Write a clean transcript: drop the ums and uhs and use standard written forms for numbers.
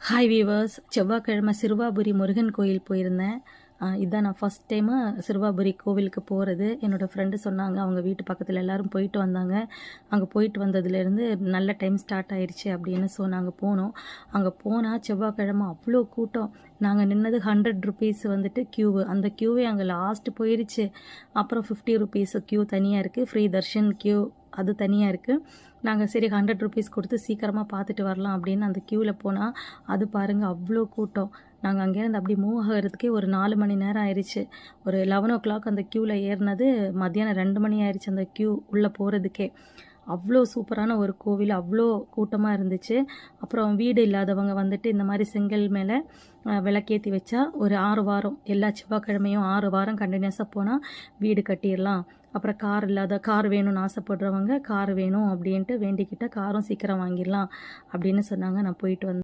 Hi viewers, செவ்வாய்க்கிழமை சிறுவாபுரி முருகன் கோயில் போயிருந்தேன். இதான் நான் ஃபஸ்ட் டைமு சிறுவாபுரி கோவிலுக்கு போகிறது. என்னோடய ஃப்ரெண்டு சொன்னாங்க, அவங்க வீட்டு பக்கத்தில் எல்லோரும் போயிட்டு வந்தாங்க. அங்கே போயிட்டு வந்ததுலேருந்து நல்ல டைம் ஸ்டார்ட் ஆயிடுச்சு அப்படின்னு. ஸோ நாங்கள் போனோம். அங்கே போனால் செவ்வாய்க்கிழமை அவ்வளோ கூட்டம். நாங்கள் நின்னது 100 ருபீஸ் வந்துட்டு க்யூவு. அந்த க்யூவே அங்கே லாஸ்ட்டு போயிடுச்சு. அப்புறம் 50 ருபீஸ் க்யூ தனியாக இருக்குது, ஃப்ரீ தர்ஷன் க்யூ அது தனியாக இருக்குது. நாங்கள் சரி 100 ருபீஸ் கொடுத்து சீக்கிரமாக பார்த்துட்டு வரலாம் அப்படின்னு அந்த க்யூவில் போனால் அது பாருங்கள் அவ்வளோ கூட்டம். நாங்கள் அங்கேருந்து அப்படி மூவ் ஆகிறதுக்கே ஒரு 4 மணி நேரம் ஆயிடுச்சு. ஒரு 11 o'clock அந்த க்யூவில் ஏறினது மத்தியானம் 2 மணி ஆயிடுச்சு அந்த க்யூ உள்ளே போகிறதுக்கே. அவ்வளோ சூப்பரான ஒரு கோவில், அவ்வளோ கூட்டமாக இருந்துச்சு. அப்புறம் வீடு இல்லாதவங்க வந்துட்டு இந்த மாதிரி செங்கல் மேலே விளக்கேற்றி வச்சா ஒரு 6 வாரம், எல்லா செவ்வாய்க்கிழமையும் 6 வாரம் கண்டினியூஸாக போனால் வீடு கட்டிடலாம். அப்புறம் கார் வேணும்னு ஆசைப்படுறவங்க கார் வேணும் அப்படின்ட்டு வேண்டிக்கிட்ட காரும் சீக்கிரம் வாங்கிடலாம் அப்படின்னு சொன்னாங்க. நான் போயிட்டு வந்தேன்.